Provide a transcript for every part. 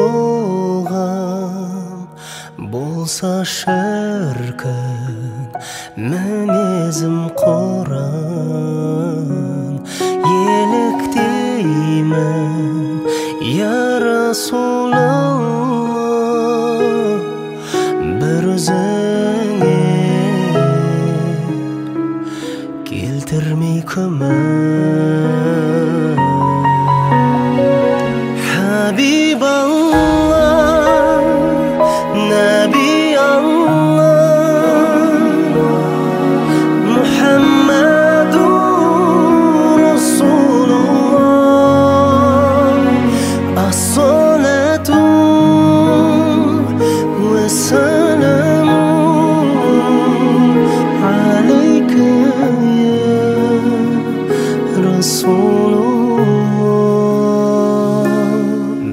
болған болса шіркін мінезім құран еліктеймін я Расулалла бір өзіңе келтірмей күмән Хабибаллах Наби Аллах Мухаммадур Расулаллах Ас-салату ва-саламу алейка я Расулаллах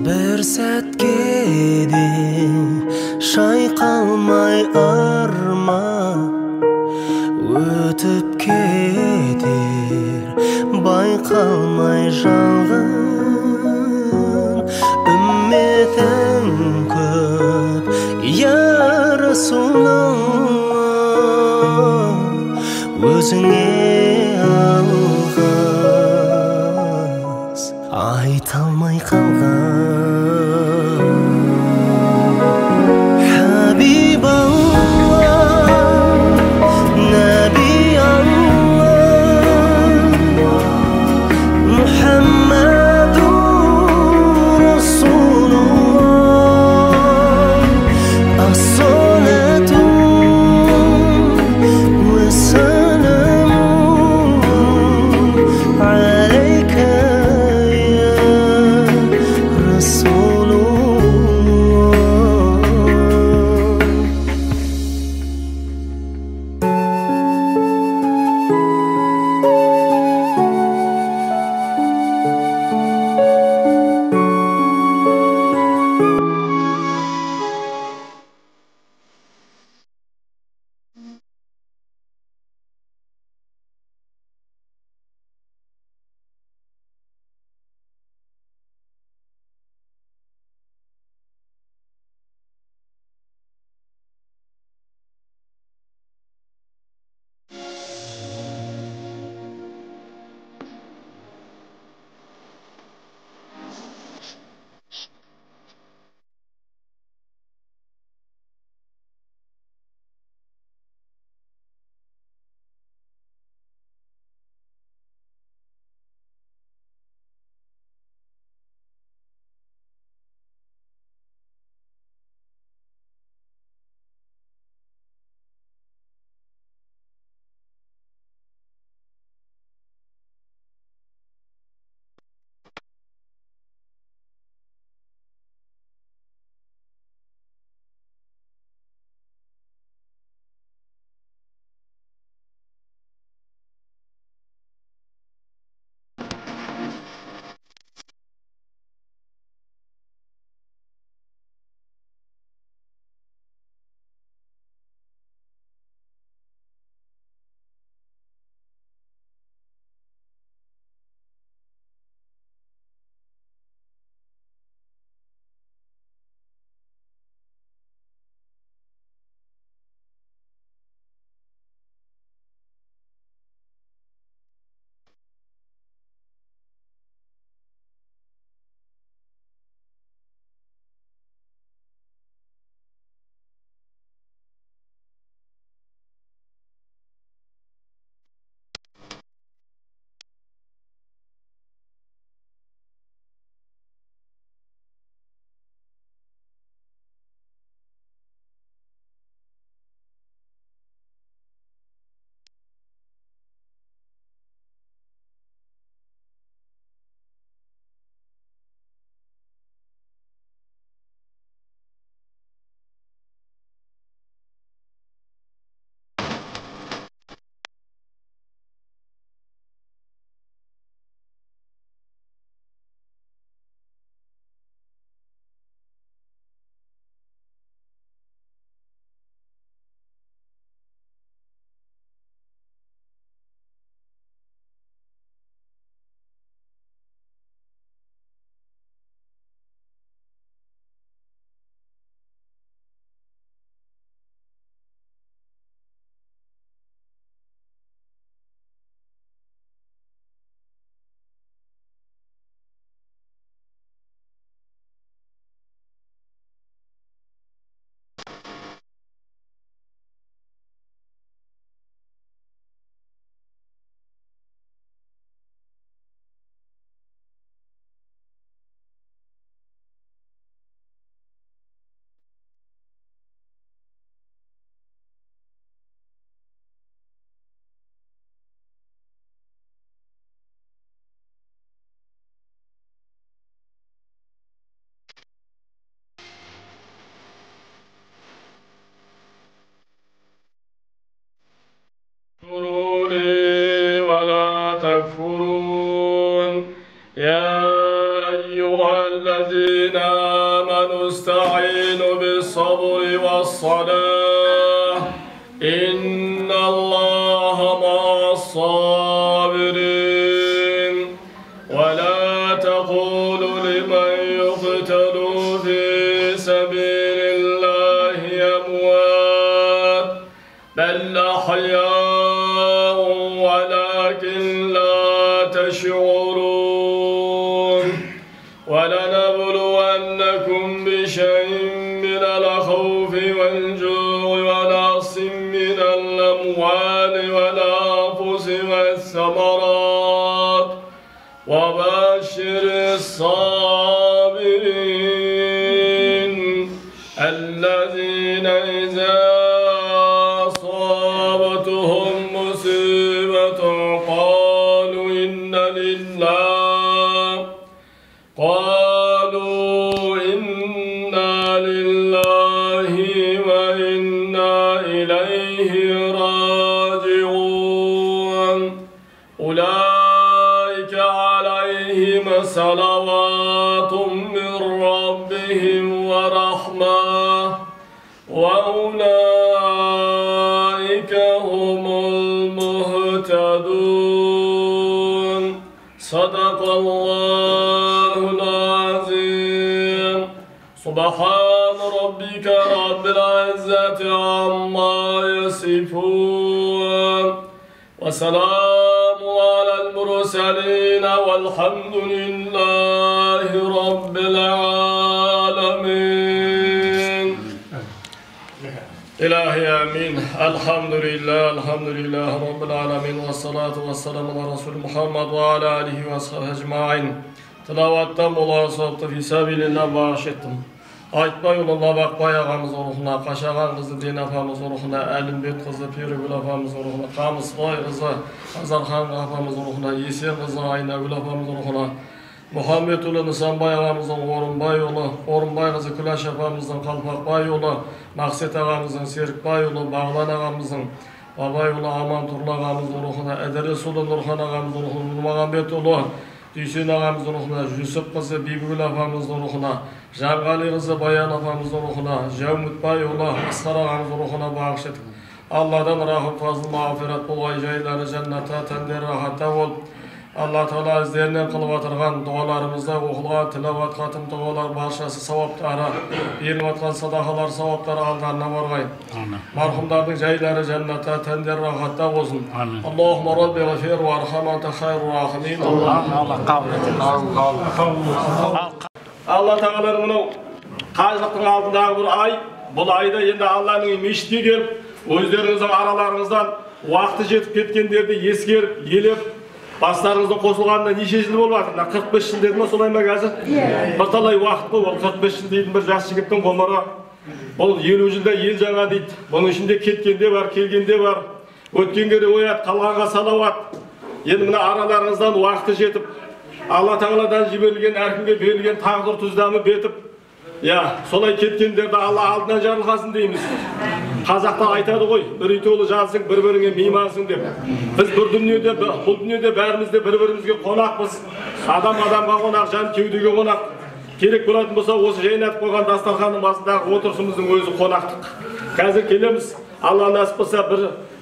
бір сәтке де шайқалмай арман өтіп кетер байқалмай жалған үмметің көп я Расулаллах өзіңе алғыс айта алмай қалған As-salatu wa-salamu آمنوا استعينوا بالصبر والصلاة إن الله مع الصابرين ولا تقولوا لمن يقتل في سبيل الله أموات بل أحياء ولكن لا تشعرون ولنبلونكم بشيء من الخوف والجوع ونقص من الأموال والأنفس والثمرات وبشر الصابرين الذين إذا أصابتهم مصيبة قالوا إنا لله وإنا إليه راجعون أولئك عليهم صلوات من ربهم ورحمة وأولئك هم المهتدون صدق الله العظيم سبحان ربك رب العزة عما يصفون وسلام على المرسلين والحمد لله رب العالمين. إلهي آمين. الحمد لله رب العالمين والصلاة والسلام على رسول محمد وعلى آله وصحبه أجمعين. Tilavattan bolan sohbeti fi sabilillah bağış ettim. Aytbay ulanla bakbay ağamız ruhuna, Kaşağan kızı Din apamız ruhuna, Əlimbet kızı Pirgül apamız ruhuna, Kamısbay kızı Azarxan apamız ruhuna, Yesen kızı Aynagül apamız ruhuna, Muhammed ulu Nisanbay ağamızın Orunbay ulu, Orunbay kızı Külaş apamızın Kalpakbay ulu, Maqset ağamızın Serikbay ulu, Bağlan ağamızın Babay ulu, Aman Turla ağamızın ruhuna, Ederes ulu Nurhan ağamızın ruhuna, Nurmagambet ulu, Hüseyin ağamızın ruhuna, Yusuf kızı Bibgül apamızın ruhuna, Jangali kızı Bayan apamızın ruhuna, Javmutbay ulu Asqar ağamızın ruhuna bağış ettik. Allah'dan rahmet, fazıl, mağfiret, bulgay jayları cennete, tender rahatta ol. Allah Teala izlerinden kılıp atırgan dualarımızda okulan tilavat katım dualar barşası savaptara, berilip atkan sadakalar savaptara aldarına bargayın. Marhumların jayları cennete, tender rahatta olsun. Allahümme Rabbi gafir ve arhamante hayrul rahimin. Allah kabul etsin. Allah Teala'nın bunu kazılıktın altındağı bir ay, bu ayda yine Allah'ın meşti gelip, özlerinizin aralarınızdan vakti jetip ketkenlerdi eskerip, yelip, Baslarınızda kosulğanda neçe jil bolupatır? 45 jil dedim mi solay mı қазір? Bir talay vaqt bu, 45 jil deydi bir жас жигиттин комары. Бұл 50 жылда ел жаңа дейді. Бұның ішінде кеткенде бар, келгенде бар. Өткенге де оят, қалғанға салауат. Енді мына араларыңыздан уақыты жетіп, Алла Тағаладан жіберілген, әркімге берілген тағдыр тұздамы бетіп, солай кеткендерді Алла алдынан жарылғасын дейміз. Қазақта айтады ғой, бір үй толы жалсың, бір-біріңе меймансың деп. Біз бұл дүниеде бәрімізде бір-бірімізге қонақпыз. Адам адамға қонақ, жан кеудеге қонақ. Керек болатын болса, осы жайнатып қойған дастарханның басындағы отырысымыздың өзі қонақтық. Қазір келеміз, Алла насып болса,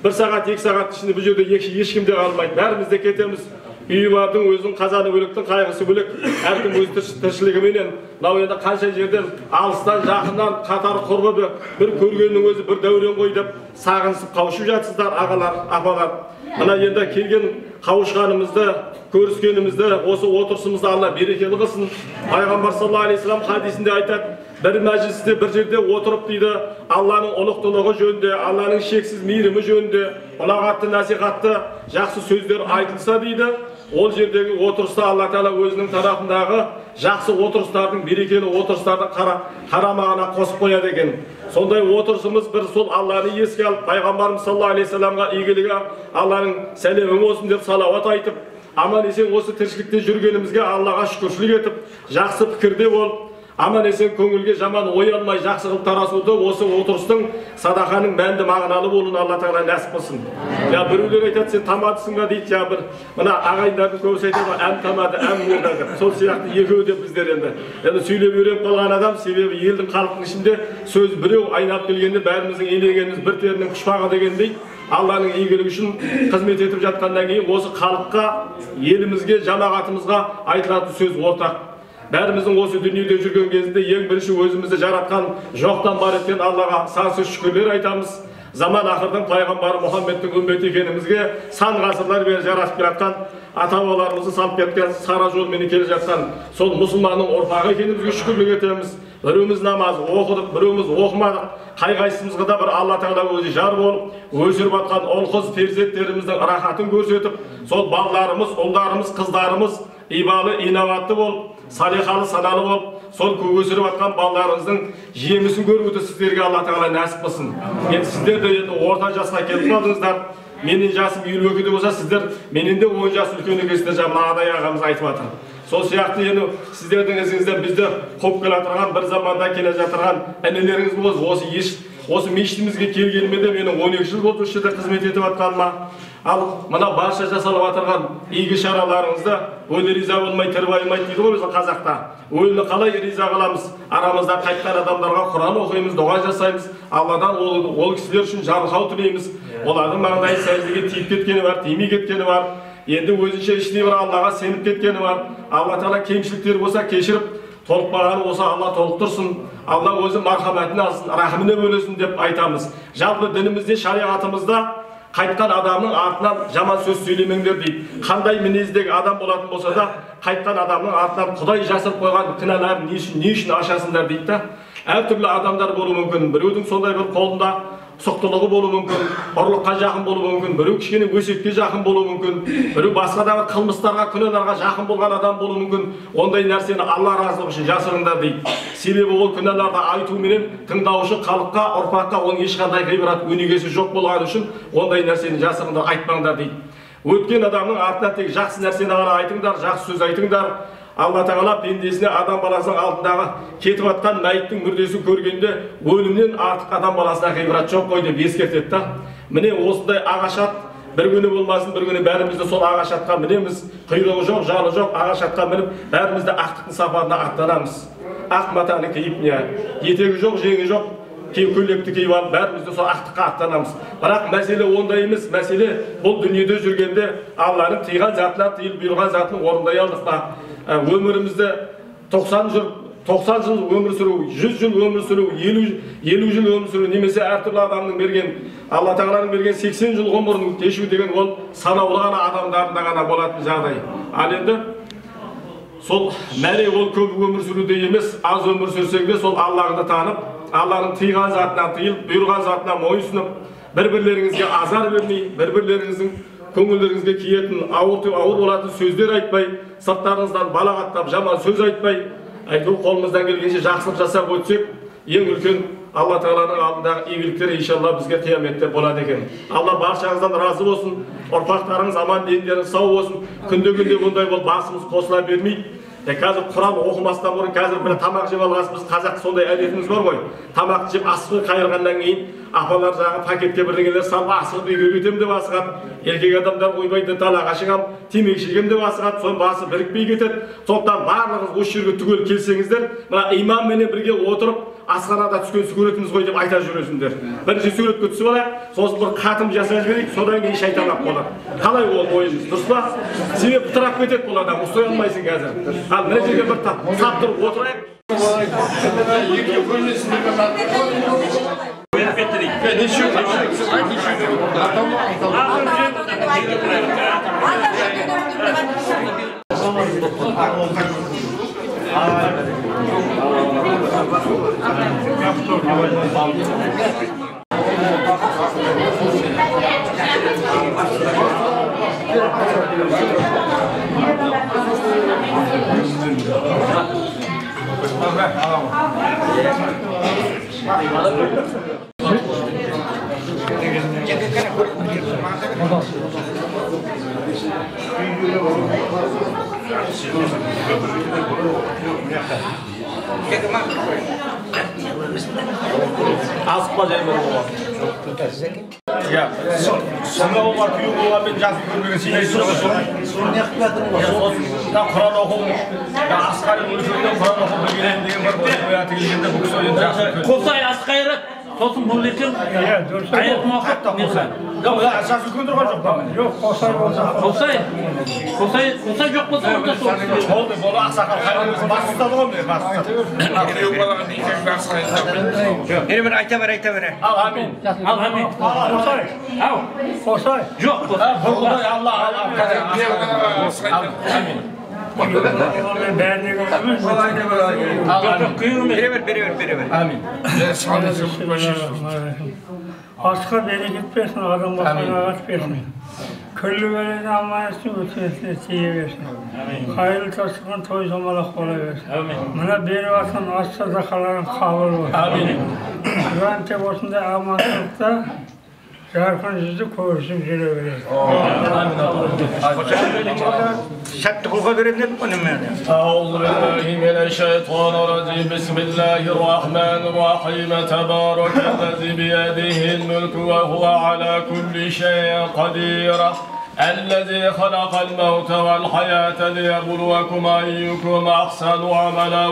бір сағат, 2 сағат ішінде бұл жерде ешкім де қалмайды. Бәріміз де кетеміз. Үйі бардың өзінің қазаны бөлектің қайғысы бөлек, әркім өз тіршілігіменен, мынау енді қанша жерден алыстан жақыннан қатар құрбы бір көргеннің өзі бір дәурен ғой деп сағынысып қауышып жатсыздар, ағалар, апалар. Мына енді келген қауышқанымызды, көріскенімізді, осы отырысымызды Алла берекелі қылсын. Пайғамбар саллаллаху алейхи вассалам хадисінде айтады, бір мәжілісте бір жерде отырып дейді, Алланың ұлықтылығы жөнінде, Алланың шексіз мейірімі жөнінде, ұлағатты, насихатты, жақсы сөздер айтылса дейді, ол жердегі отырыста Алла Тағала өзінің тарапындағы жақсы отырыстардың, берекелі отырыстардың қарамағына қосып қояды екен. Сондай отырысымыз бір сол Алланы еске алып, Пайғамбарымыз саллаллаху алейхи вассаламға игілігі Алланың сәлемі болсын деп салауат айтып, аман есен осы тіршілікте жүргенімізге Аллаға шүкіршілік етіп, жақсы пікірде болып, Аман есен көңілге жаман ой алмай жақсы қылып тарасуды осы отырыстың садақаның мәнді мағыналы болуын Алла тағала нәсіп қылсын. Біреулер айтады, сен тамадысың ба дейді, бір мына ағайындардың көбісі айтады, әм тамады, әм молда деп. Сол сияқты екеуі де біздер енді сөйлеп үйреніп қалған адам, себебі елдің халықтың ішінде сөз біреу айналып келгенде бәріміздің елегеніміз бір терінің пұшпағы дегендей, Алланың игілігі үшін қызмет етіп жатқаннан кейін осы халыққа, елімізге, жамағатымызға айтылатын сөз ортақ. Бәріміздің осы дүниеде жүрген кезінде ең бірінші өзімізді жаратқан, жоқтан бар еткен Аллаға сансыз шүкірлер айтамыз. Заман ақырдың пайғамбары Мұхаммедтің үмбеті екенімізге сан ғасырлар бері жаратып келе жатқан, ата-бабаларымызды салып кеткен сара жолмен келе жатқан сол мұсылманның ұрпағы екенімізге шүкірлік етеміз. Біреуміз намаз оқыдық, біреуміз оқымадық. Қай-қайсымызға да бір Алла Тағала өзі жар болып, өсіріп жатқан ұл-қыз перзенттеріміздің рахатын көрсетіп, сол балаларымыз, ұлдарымыз, қыздарымыз ибалы, инабатты болып, салихалы, саналы болып, сол өсіріп жатқан балаларыңыздың жемісін көруді сіздерге Алла Тағала нәсіп қылсын. Енді сіздер де орта жасқа келіп қалдыңыздар. Менің жасым 52-де болса, сіздер менен де 10 жас үлкен екенсіздер, жаңа Адай ағамыз айтып жатыр. Сол сияқты енді сіздердің ізіңізден бізді қуып келе жатырған, бір заманда келе жатырған інілеріңіз болса, осы мешітімізге келгеніме де менің 12 жыл болды осы жерде қызмет етіп жатқаныма. Ал мына барша жасалып жатырған игі шараларыңызда өлі риза болмай тірі байымайды дейді ғой біздің қазақта. Өліні қалай риза қыламыз? Арамызда қайтқан адамдарға Құран оқимыз, дұға жасаймыз, Алладан ол кісілер үшін жарылқау тілейміз. Олардың маңдайы сәждеге тиіп кеткені бар, тимей кеткені бар. Енді өзінше ішіне бір Аллаға сеніп кеткені бар. Алла Тағала кемшіліктер болса кешіріп, толықпағаны болса Алла толықтырсын. Алла өзі мархаматын алсын, рахымына бөлесін деп айтамыз. Жалпы дінімізде, шариғатымызда қайтқан адамның артынан жаман сөз сөйлемеңдер дейді. Қандай мінездегі адам болатын болса да, қайтқан адамның артынан Құдай жасырып қойған кінәларын не үшін ашасыңдар дейді да. Әртүрлі адамдар болуы мүмкін. Біреудің сондай бір қолында сұқтылығы болуы мүмкін, ұрлыққа жақын болуы мүмкін, біреу кішкене өсекке жақын болуы мүмкін, біреу басқа да қылмыстарға, күнәларға жақын болған адам болуы мүмкін. Ондай нәрсені Алла разылығы үшін жасырыңдар дейді. Себебі ол күнәларды айтуменен тыңдаушы халыққа, ұрпаққа оның ешқандай ғибрат өнегесі жоқ болғаны үшін ондай нәрсені жасырыңдар, айтпаңдар дейді. Өткен адамның артынан тек жақсы нәрсені ғана айтыңдар, жақсы сөз айтыңдар. Алла Тағала пендесіне адам баласының алдындағы кетіп жатқан мәйіттің мүрдесін көргенде өлімнен артық адам баласына ғибрат жоқ қой деп ескертеді да. Міне осындай ағашат бір күні болмасын, бір күні бәрімізді сол ағашатқа мінеміз. Құйрығы жоқ, жаны жоқ ағашатқа мініп, бәрімізді ақтықтың сапарына аттанамыз. Ақ матаны киіп, етегі жоқ, жеңі жоқ, көйлекті киіп алып, бәрімізді сол ақтыққа аттанамыз. Бірақ мәселе ондай емес. Мәселе бұл дүниеде жүргенде Алланың тыйған затынан тыйылып бұйырған затын орындай алдық па? Өмірімізді 90 жыл өмір сүру, 100 жыл өмір сүру, 50 жыл өмір сүру, немесе әртүрлі адамның берген, Алла Тағаланың берген 80 жыл ғұмырын кешу деген ол санаулы ғана адамдарында ғана болатын жағдай. Ал енді сол мәре ол көп өмір сүруде емес, аз өмір сүрсең де сол Алланы танып, Алланың тыйған затынан тыйылып, бұйырған затынан мойынсұнып, бір-бірлеріңізге азар бермей, бір-бірлеріңіздің көңілдеріңізге киетін ауыр болатын сөздер айтпай, сырттарыңыздан балағаттап жаман сөз айтпай, әйтеуір қолымыздан келгенше жақсылық жасап өтсек, ең үлкен Алла Тағаланың алдындағы игіліктер иншалла бізге қияметте болады екен. Алла баршаңыздан разы болсын, ұрпақтарыңыз аман, дендеріңіз сау болсын. Күнде бұндай бол басымыз қосыла бермейді. Қазір Құран оқымастан бұрын қазір бір тамақ жеп алғанбыз. Қазақ сондай әдетіміз бар ғой. Тамақ жеп асығып қайырғаннан кейін апалар жағы пакетке бірдеңелер салып асығып үйге кетемін деп асығады. Еркек адамдар ойбайды далаға шығам, темекі шегемін деп асығады. Соның басы бірікпей кетеді. Сондықтан барлығыңыз осы жерге түгел келсеңіздер, мына имамменен бірге отырып асханада түскен суретіміз ғой деп айта жүресіңдер. Бірінші суретке түсіп алайық, сосын бір қатым жасап жіберейік, содан кейін шайтанап болады. Қалай ол ойыңыз, дұрыс па? Себебі тұрап кетеді бұл адам, ұстай алмайсың қазір. Ал мына жерге бір тап тұрып отырайық. Asıkla cayım olur. Ya, sana o bakıyor bu ben cazip görmeye sinirli sorun. Sorun yapmadın mı? Ya Kur'an okumuş. Ya asgari mülkünde Kur'an okumuş. Diye bir hayatı ilginde bu kısa cazip. Kosay asgari tosun bu için hayat muhakkak mesela. Yok ya esas hükümdür var çok da. Yok, Kosay olsa. Kosay yok mu da orada sorun. Oldu bolu aksakal hayvanımızı bastırdı mı? Bastırdı. Bir ayta ver. Al amin. Al hemen. Kosay. Al. Kosay. Yok Kosay. Burada Allah. Amin. Beğendiği olmuş. Yok kıyırım. Biri ver. Amin. Aşka bereket versin, adam bakana ağaç versin. Küllü vereni amanetini ötesine siye versin. Hayırlı taşıkan toy zamalak ola versin. Buna beri vatan aç sadakaların kabul olsun. Amin. Kur'an tebosunda amanetlikte Yarkın yüzü koğursun zile verir. Şartı koka verenler mi benim yani? أعوذ بالله من الشيطان الرجيم بسم الله الرحمن الرحيم تبارك الذي بيده الملك وهو على كل شيء قدير الذي خلق الموت والحياة ليبلوكم أيكم أحسن عملا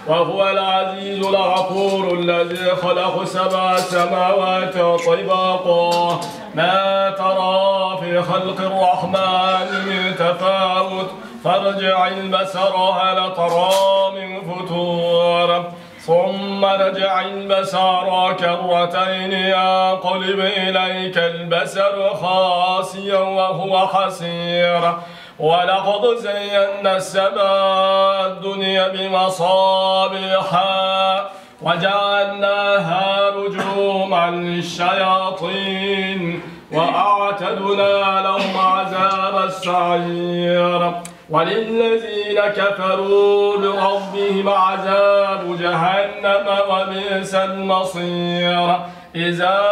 وهو العزيز الغفور الذي خلق 7 سماوات طباقا ما ترى في خلق الرحمن من تفاوت فارجع البصر هل ترى من فتور ثم رجع البصر كرتين ينقلب إليك البصر خاسئا وهو حسير ولقد زينا السماء الدنيا بمصابيح وجعلناها رجوما للشياطين وأعتدنا لهم عذاب السعير وللذين كفروا بربهم عذاب جهنم وبئس المصير إذا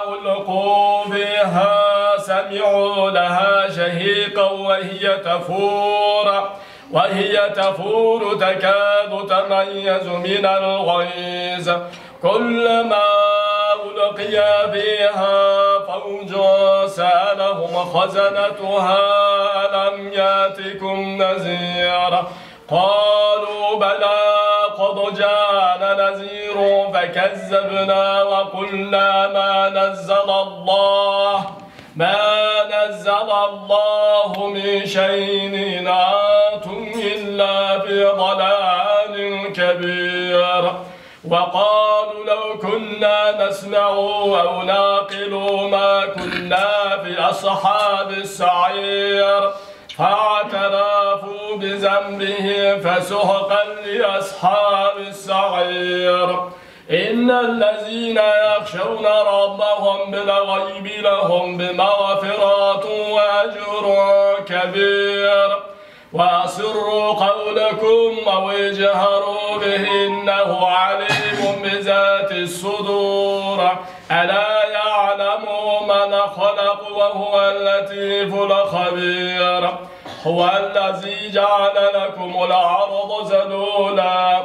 ألقوا فيها سمعوا لها شهيقا وهي تفور تكاد تميز من الغيظ كلما ألقي فيها فوج سألهم خزنتها ألم يأتكم نذير قالوا بلى قد جاءنا نذير فكذبنا وقلنا ما نزل الله من شيء إن أنتم إلا في ضلال كبير وقالوا لو كنا نسمع أو نعقل ما كنا في أصحاب السعير فاعترفوا بذنبهم فسحقا لأصحاب السعير إن الذين يخشون ربهم بالغيب لهم بمغفرة وأجر كبير وأسروا قولكم أو اجهروا به إنه عليم بذات الصدور ألا يعلم من خلق وهو اللطيف الخبير هو الذي جعل لكم الأرض ذلولا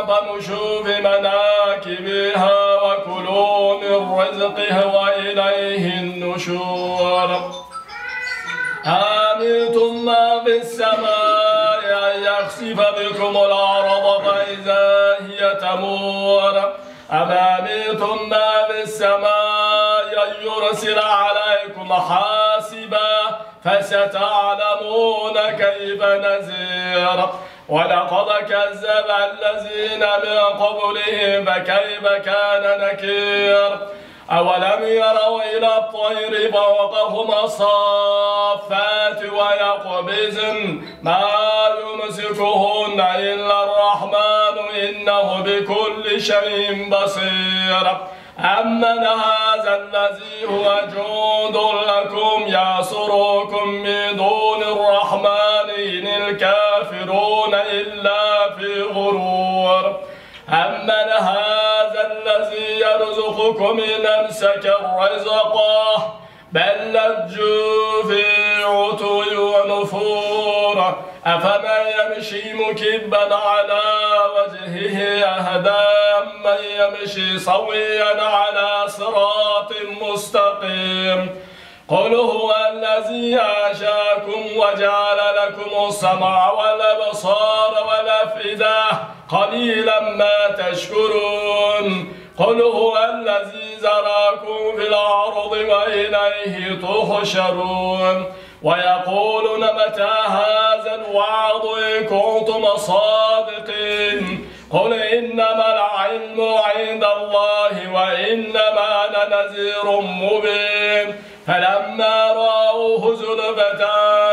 فامشوا بمناكبها وكلوا من رزقه وإليه النشور آمنتم ما في السماء أن يخسف بكم الأرض فإذا هي تمور أم آمنتم ما في السماء أن يرسل عليكم حاسبا فستعلمون كيف نذير ولقد كذب الذين من قبلهم فكيف كان نكير أولم يروا إلى الطير فوقهم صافات ويقبضن ما يمسكهن إلا الرحمن إنه بكل شيء بصير أمن هذا الذي هو جند لكم ينصركم من دون الرحمن إن الكافرون إلا في غرور أمن هذا الذي يرزقكم إن أمسك رزقه بل لجوا في عتو ونفور أفمن يمشي مكبا على وجهه أهدى من يمشي سويا على صراط مستقيم. قل هو الذي أنشأكم وجعل لكم السمع والأبصار والأفئدة قليلا ما تشكرون. قل هو الذي زرعكم في الأرض وإليه تحشرون. ويقولون متى هذا الوعد إن كنتم صادقين. قل إنما العلم عند الله وإنما أنا نذير مبين. فلما رأوه زلفة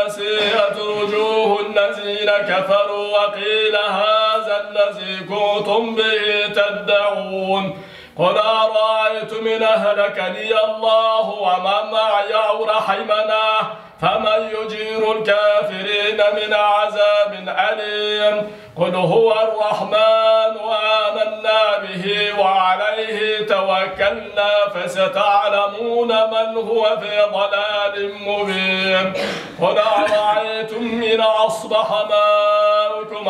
سيئت وجوه الذين كفروا وقيل هذا الذي كنتم به تدعون. قل أرأيتم إن أهلكني الله ومن معي أو رحمنا فمن يجير الكافرين من عذاب أليم. قل هو الرحمن وآمنا به وعليه توكلنا فستعلمون من هو في ضلال مبين. قل أرأيتم إن أصبح ماؤكم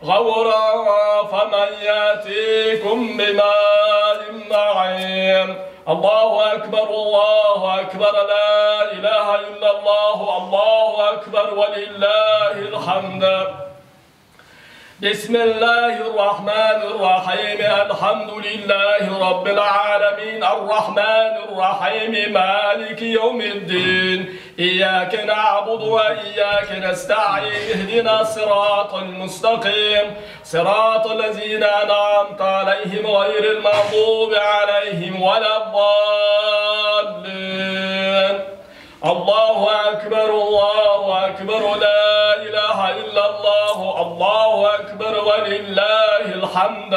غورا فمن يأتيكم بماء معين. الله أكبر الله أكبر لا إله إلا الله الله أكبر ولله الحمد. بسم الله الرحمن الرحيم الحمد لله رب العالمين الرحمن الرحيم مالك يوم الدين إياك نعبد وإياك نستعين اهدنا الصراط المستقيم صراط الذين أنعمت عليهم غير المغضوب عليهم ولا الضالين. الله أكبر لا إله إلا الله الله أكبر ولله الحمد.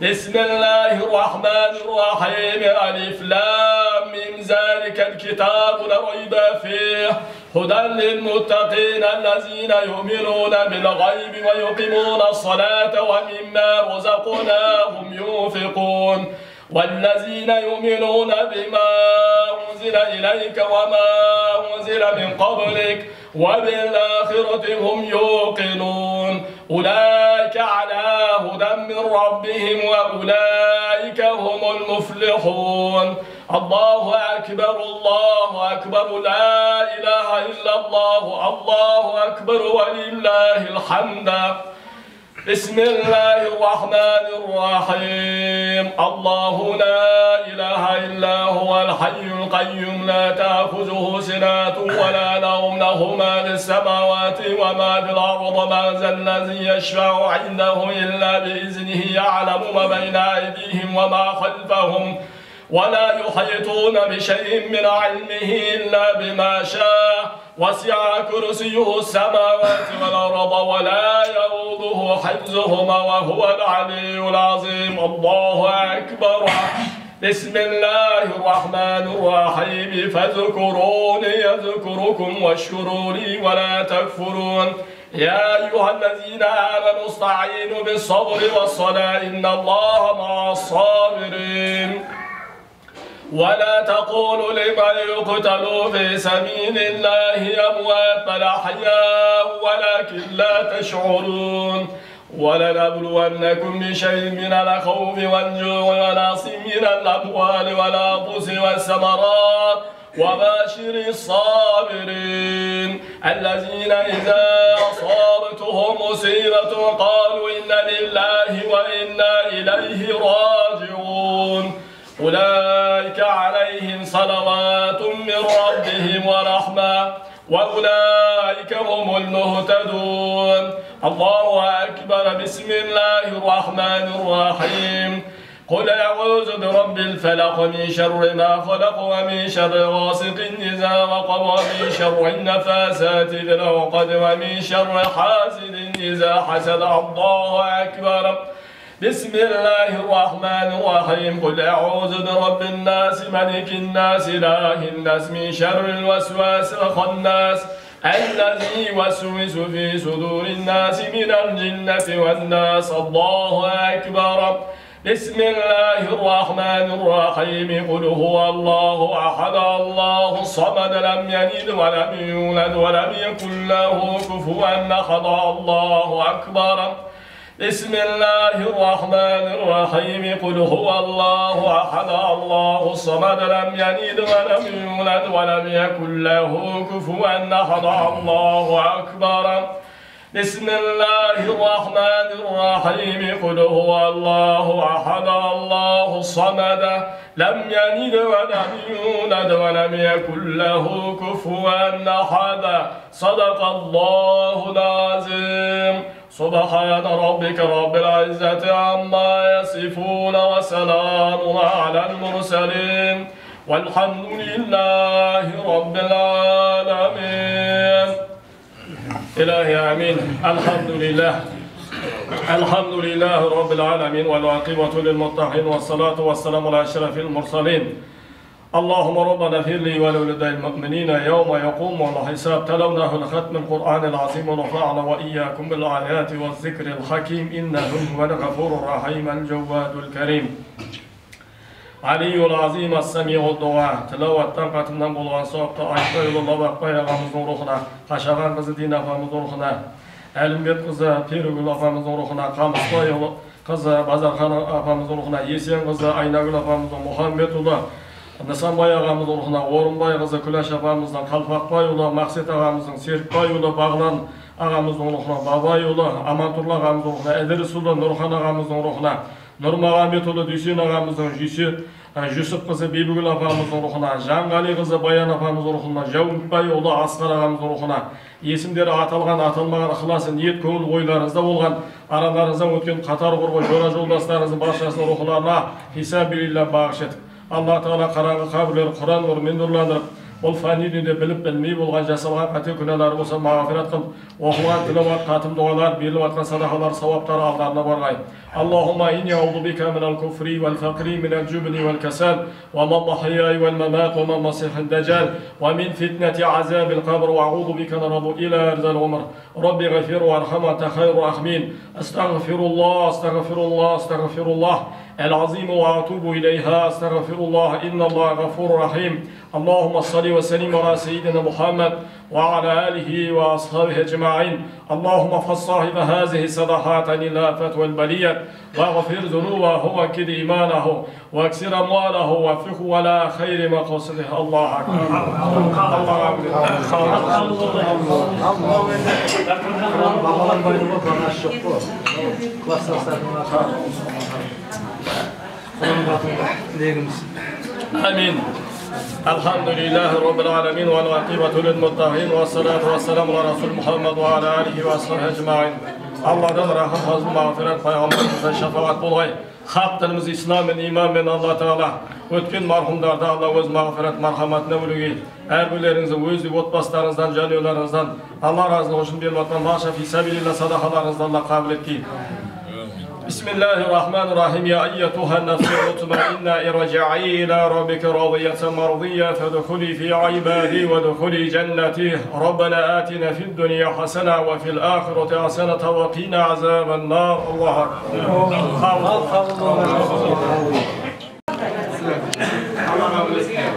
بسم الله الرحمن الرحيم ألف لام ميم ذلك الكتاب لا ريب فيه هدى للمتقين الذين يؤمنون بالغيب ويقيمون الصلاة ومما رزقناهم ينفقون. والذين يؤمنون بما أنزل إليك وما أنزل من قبلك وبالآخرة هم يوقنون. أولئك على هدى من ربهم وأولئك هم المفلحون. الله أكبر لا إله إلا الله الله أكبر ولله الحمد. بسم الله الرحمن الرحيم الله لا إله إلا هو الحي القيوم لا تأخذه سنة ولا نوم له ما في السماوات وما في الأرض من ذا الذي يشفع عنده إلا بإذنه يعلم ما بين أيديهم وما خلفهم ولا يحيطون بشيء من علمه إلا بما شاء وسع كرسيه السماوات والأرض ولا يؤوده حفظهما وهو العلي العظيم. الله أكبر. بسم الله الرحمن الرحيم فاذكروني يذكركم واشكروا لي ولا تكفرون. يا أيها الذين آمنوا استعينوا بالصبر والصلاة إن الله مع الصابرين. ولا تقولوا لمن يقتل في سبيل الله أموات بل أحياء ولكن لا تشعرون. ولنبلونكم بشيء من الخوف والجوع ونقص من الأموال والأنفس والثمرات وبشر الصابرين الذين إذا أصابتهم مصيبة قالوا إنا لله وإنا إليه راجعون. أولئك عليهم صلوات من ربهم ورحمة وأولئك هم المهتدون. الله أكبر. بسم الله الرحمن الرحيم قل أعوذ برب الفلق من شر ما خلق ومن شر غاسق إذا وقب ومن شر النفاثات في العقد ومن شر حاسد إذا حسد. الله أكبر. بسم الله الرحمن الرحيم قل أعوذ برب الناس ملك الناس إله الناس من شر الوسواس الخناس الذي يوسوس في صدور الناس من الجنة والناس. الله أكبر. بسم الله الرحمن الرحيم قل هو الله أحد الله الصمد لم يلد ولم يولد ولم يكن له كفوا أحد. الله أكبر. بسم الله الرحمن الرحيم قل هو الله أحد الله الصمد لم يلد ولم يولد ولم يكن له كفوا أحد الله أكبر بسم الله الرحمن الرحيم قل هو الله أحد الله الصمد لم يلد ولم يولد ولم يكن له كفوا أحد صدق الله العظيم سبحان ربك رب العزة عما يصفون وسلام على المرسلين والحمد لله رب العالمين. إلهي آمين. الحمد لله رب العالمين والعاقبة للمتقين والصلاة والسلام على أشرف المرسلين. اللهم ربنا اغفر لي ولوالدي المؤمنين يوم يقوم الحساب. تلوناه الختم القرآن العظيم ونفعنا وإياكم بالآيات والذكر الحكيم إنه هو الغفور الرحيم الجواد الكريم علي العظيم السميع الدعاء. تلاوة تنقاتنا بولغان صوبتا عشتا يولو باقبايا غامزون روحنا خشغان قزı دين أفامزون روحنا Әлімбет қызы Перігүл апамыздың рухына, Қамысбай қызы Базархан апамыздың рухына, Есен қызы Айнагүл апамыздың, Мұхамбетұлы Нысанбай ағамыздың рухына, Орынбай қызы Күләш апамыздың, Қалпақбайұлы Мақсет ағамыздың, Серікбайұлы Бағлан ағамыздың рухына, Бабайұлы Амантұрлы ағамыздың рухына, Әдірісұлы Нұрхан ағамыздың рухына, Нұрмағамбетұлы Дүйсен ағамыздың, Жүсіп қызы Бибігүл апамыздың рухына, Жанғали қызы Баян апамыздың рухына, Жауынбайұлы Асқар ағамыздың рухына, есімдері аталған, аталмаған ықыласы, ниет, көңіл ойларыңызда болған, араларыңыздан өткен қатар құрбы жора жолдастарыңыздың баршасының рухларына фисабилилля бағыш етіп, Алла Тағала қараңғы қабірлер Құран нұрымен нұрландырып, бұл фәни дүниеде біліп білмей болған жасалған қате күнәлары болса мағфират қылып, оқылған тілауат қатым дұғалар, беріліп жатқан садақалар, сауаптары алдарына барғай. Аллахумма инни аузу бика минал куфри вал фақри минал жубни вал касал ва мин махяи вал мамат ва мин масихид дажжал ва мин фитнати азабил қабр ва аузу бика нарабу иля арзал умр. Рабби ғафир ва архам анта хайру рахмин. Астағфируллах, астағфируллах, астағфируллах. العظيم وأتوب إليها أستغفر الله إن الله غفور رحيم. اللهم صل وسلم على سيدنا محمد وعلى آله وأصحابه أجمعين. اللهم فصاحب هذه الصدقات للآفات والبليات واغفر ذنوبه وكد إيمانه واكسر أمواله ووفقه على خير مقاصده. الله أكبر. آمين. الحمد لله رب العالمين والعاقبة للمتقين والصلاة والسلام على رسول محمد وعلى آله وصحبه أجمعين. Allah'tan rahmet, fazl, mağfiret, Peygamberimizden şefaat bulgay. Hak dinimiz İslam ve iman ve Allah Teala ötken marhumlarda Allah öz mağfiret, merhametine bulugi. Erbilerinizde, özlük otbaslarınızdan, caniyonlarınızdan Allah razı olsun diyelim. Maşa fisabilillah sadakalarınızdan Allah kabul etki. Bismillahirrahmanirrahim. Ya eyyatuhan nefsul mutmainna irci'i ila rabbike radiyeten mardiye fedkhuli fi ibadi ve dkhuli cenneti. Rabbena atina fid dunya hasena ve fil ahireti hasenete ve qina azaben nar. Allahu ekber.